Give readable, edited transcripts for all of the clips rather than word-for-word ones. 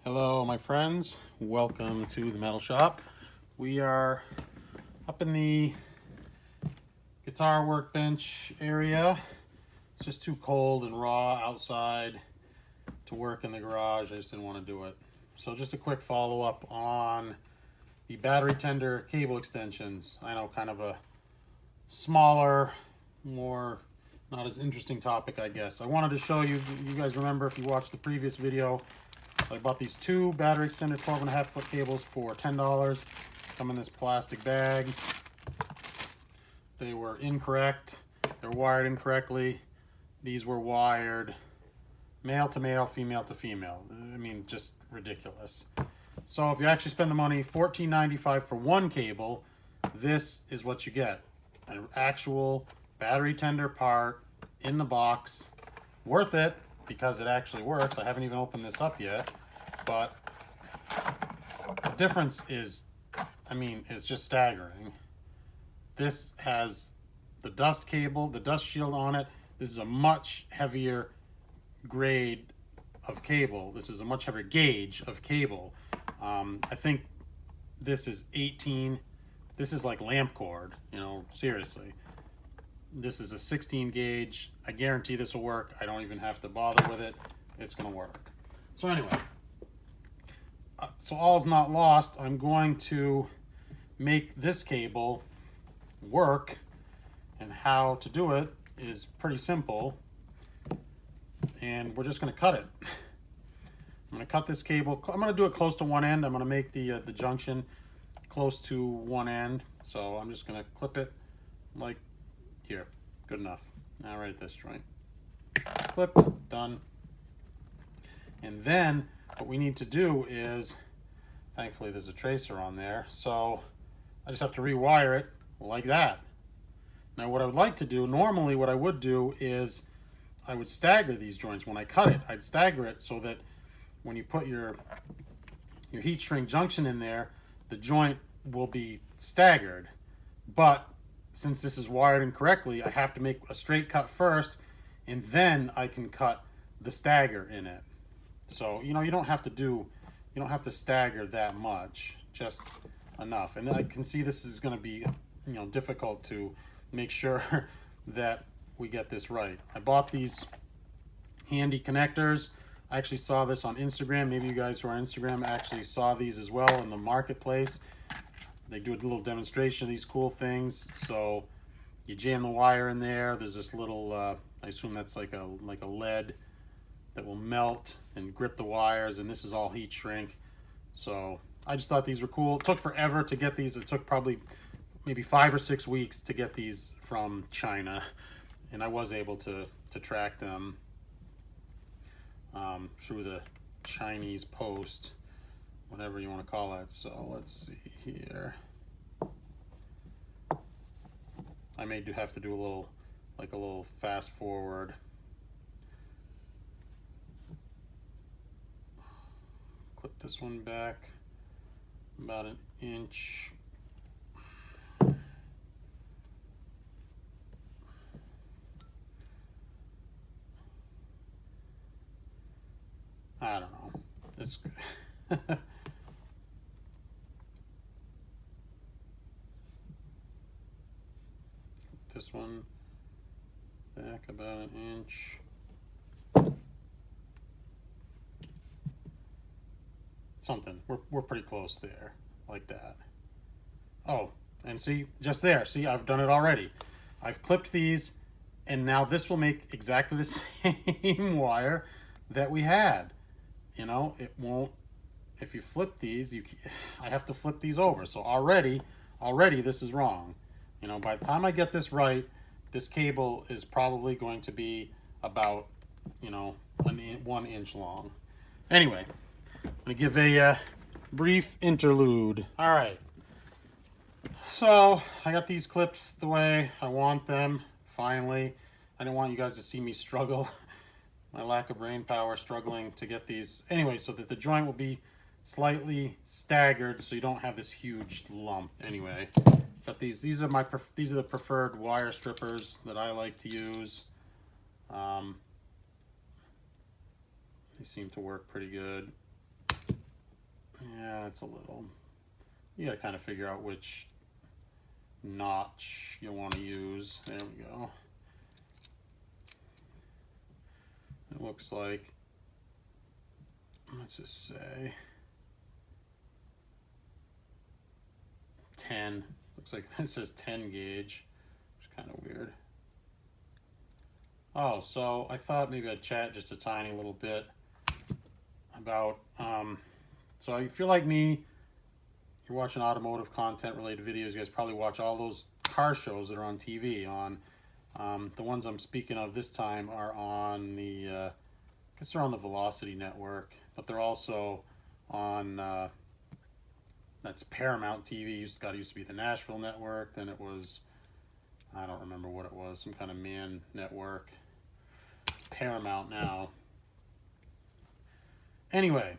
Hello my friends, welcome to the metal shop. We are up in the guitar workbench area. It's just too cold and raw outside to work in the garage. I just didn't want to do it. So just a quick follow-up on the battery tender cable extensions. I know, kind of a smaller, more not as interesting topic, I guess. I wanted to show you, you guys remember if you watched the previous video, I bought these two battery extender 12.5 foot cables for $10. Come in this plastic bag. They were incorrect. They're wired incorrectly. These were wired male to male, female to female. I mean, just ridiculous. So if you actually spend the money, $14.95 for one cable, this is what you get. An actual battery tender part in the box. Worth it, because it actually works. I haven't even opened this up yet, but the difference is, I mean, it's just staggering. This has the dust cable, the dust shield on it. This is a much heavier grade of cable. This is a much heavier gauge of cable. I think this is 18. This is like lamp cord, you know, seriously. This is a 16 gauge. I guarantee this will work. I don't even have to bother with it. It's going to work. So anyway, so all's not lost. I'm going to make this cable work, and how to do it is pretty simple. And we're just going to cut it. I'm going to cut this cable. I'm going to do it close to one end. I'm going to make the junction close to one end. So I'm just going to clip it like here. Good enough. Now right at this joint. Clipped, done. And then what we need to do is, thankfully there's a tracer on there, so I just have to rewire it like that. Now what I would like to do, normally what I would do is I would stagger these joints. When I cut it, I'd stagger it so that when you put your heat shrink junction in there, the joint will be staggered. But since this is wired incorrectly, I have to make a straight cut first, and then I can cut the stagger in it. So, you know, you don't have to stagger that much, just enough. And I can see this is going to be, you know, difficult to make sure that we get this right. I bought these handy connectors. I actually saw this on Instagram. Maybe you guys who are on Instagram actually saw these as well in the marketplace. They do a little demonstration of these cool things. So you jam the wire in there. There's this little, I assume that's like a lead that will melt and grip the wires. And this is all heat shrink. So I just thought these were cool. It took forever to get these. It took probably maybe 5 or 6 weeks to get these from China. And I was able to track them through the Chinese post, whatever you want to call that. So let's see here. I may have to do a little fast forward. Clip this one back about an inch. I don't know. This this one back about an inch. Something. We're pretty close there, like that. Oh, and see, just there. See, I've done it already. I've clipped these, and now this will make exactly the same wire that we had. You know, it won't. If you flip these, I have to flip these over. So already this is wrong. You know, by the time I get this right, this cable is probably going to be about, you know, 1 inch long. Anyway, I'm going to give a brief interlude. All right. So I got these clipped the way I want them, finally. I didn't want you guys to see me struggle. My lack of brain power struggling to get these. Anyway, so that the joint will be slightly staggered so you don't have this huge lump. Anyway, but these are the preferred wire strippers that I like to use. They seem to work pretty good. Yeah, it's a little. You gotta kind of figure out which notch you want to use. There we go. It looks like, let's just say 10. Looks like this says 10 gauge, which is kind of weird. Oh, so I thought maybe I'd chat just a tiny little bit about, so if you're like me, you're watching automotive content related videos, you guys probably watch all those car shows that are on TV. The ones I'm speaking of this time are on the, I guess they're on the Velocity Network, but they're also on, that's Paramount TV. Used to be the Nashville Network. Then it was, I don't remember what it was, some kind of man network. Paramount now. Anyway,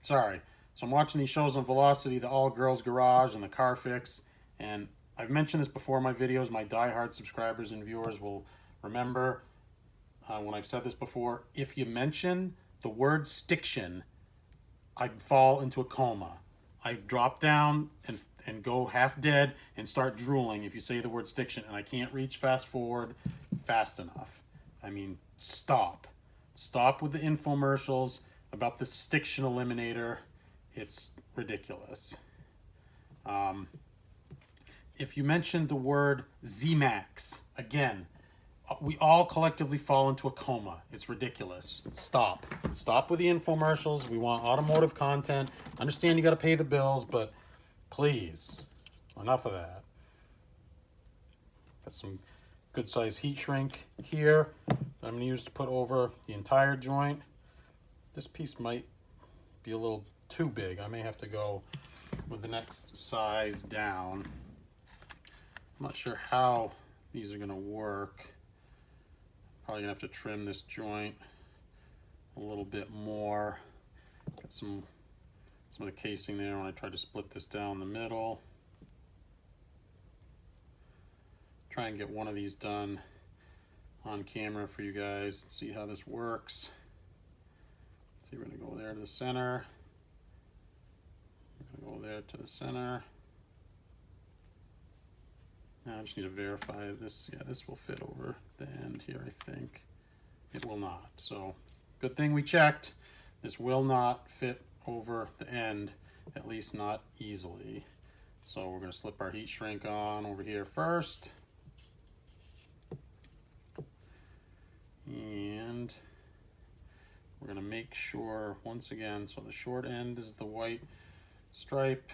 sorry. So I'm watching these shows on Velocity, the All Girls Garage and the Car Fix, and I've mentioned this before in my videos. My diehard subscribers and viewers will remember when I've said this before. If you mention the word stiction, I fall into a coma. I drop down and go half dead and start drooling if you say the word stiction, and I can't reach fast forward fast enough. I mean, stop. Stop with the infomercials about the stiction eliminator. It's ridiculous. If you mention the word Z-Max, again, we all collectively fall into a coma. It's ridiculous. Stop. Stop with the infomercials. We want automotive content. Understand you got to pay the bills, but please, enough of that. Got some good size heat shrink here that I'm going to use to put over the entire joint. This piece might be a little too big. I may have to go with the next size down. I'm not sure how these are going to work. Probably gonna have to trim this joint a little bit more. Got some of the casing there when I tried to split this down the middle. Try and get one of these done on camera for you guys and see how this works. See, we're gonna go there to the center. We're gonna go there to the center. Now I just need to verify this. Yeah, this will fit over the end here, I think. It will not. So, good thing we checked. This will not fit over the end, at least not easily. So we're going to slip our heat shrink on over here first. And we're going to make sure, once again, so the short end is the white stripe.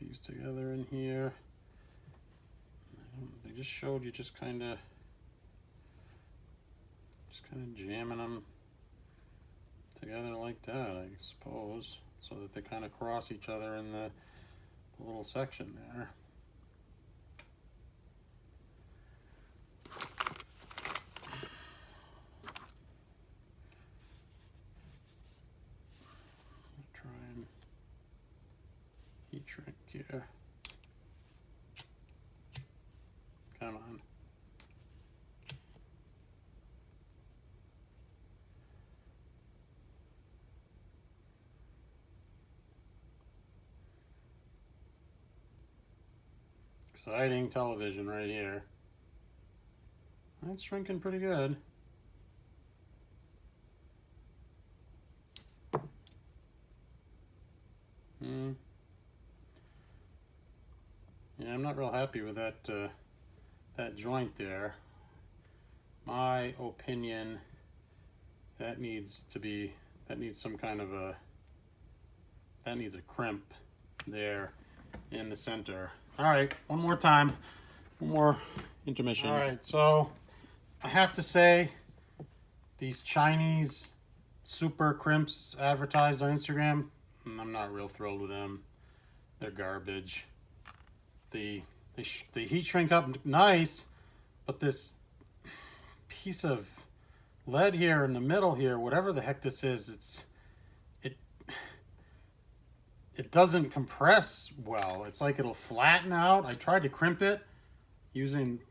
These together in here. They just showed you just kind of jamming them together like that, I suppose, so that they kind of cross each other in the little section there. Try and heat shrink here. Come on. Exciting television right here. That's shrinking pretty good. Yeah, I'm not real happy with that that joint there. My opinion, that needs some kind of that needs a crimp there in the center. All right, one more time, one more intermission. All right, so I have to say, these Chinese super crimps advertised on Instagram, I'm not real thrilled with them. They're garbage. They heat shrink up nice, but this piece of lead here in the middle here, whatever the heck this is, it doesn't compress well. It's like it'll flatten out. I tried to crimp it using,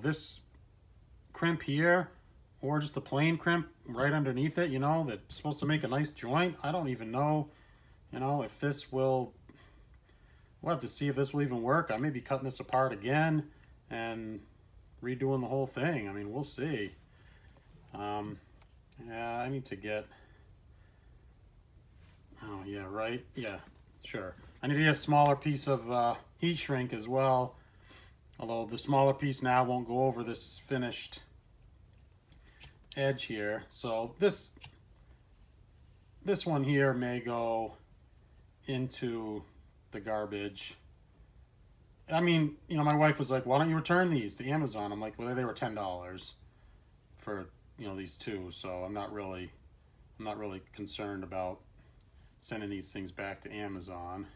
this crimp here, or just a plain crimp right underneath it, you know, that's supposed to make a nice joint. I don't even know, you know, if this will, we'll have to see if this will even work. I may be cutting this apart again and redoing the whole thing. I mean, we'll see. Yeah, I need to get, oh yeah, right, yeah, sure. I need to get a smaller piece of heat shrink as well, although the smaller piece now won't go over this finished edge here. So this one here may go into the garbage. I mean, you know, my wife was like, why don't you return these to Amazon? I'm like, well, they were $10 for, you know, these two, so I'm not really concerned about sending these things back to Amazon.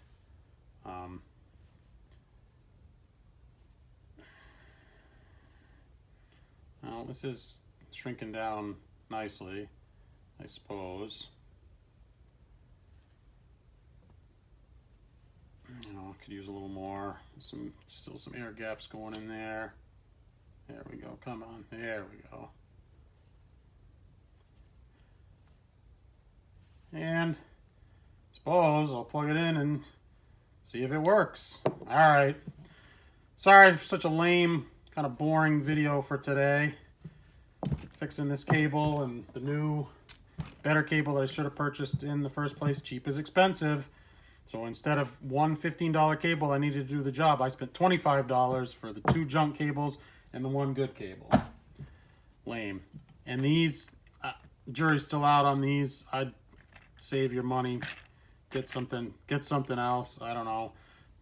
Well, this is shrinking down nicely, I suppose. You know, could use a little more. Still some air gaps going in there. There we go. Come on. There we go. And suppose I'll plug it in and see if it works. All right. Sorry for such a lame, kind of boring video for today. Fixing this cable and the new, better cable that I should have purchased in the first place. Cheap is expensive. So instead of one $15 cable I needed to do the job, I spent $25 for the 2 junk cables and the 1 good cable. Lame. And these, jury's still out on these. I'd save your money. Get something else. I don't know.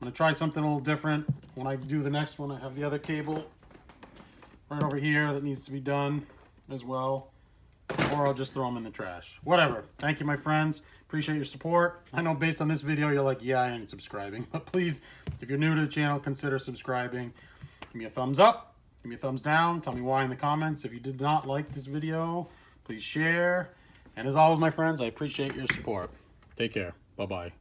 I'm going to try something a little different. When I do the next one, I have the other cable right over here that needs to be done as well. Or I'll just throw them in the trash. Whatever. Thank you, my friends. Appreciate your support. I know based on this video, you're like, yeah, I ain't subscribing. But please, if you're new to the channel, consider subscribing. Give me a thumbs up. Give me a thumbs down. Tell me why in the comments. If you did not like this video, please share. And as always, my friends, I appreciate your support. Take care. Bye-bye.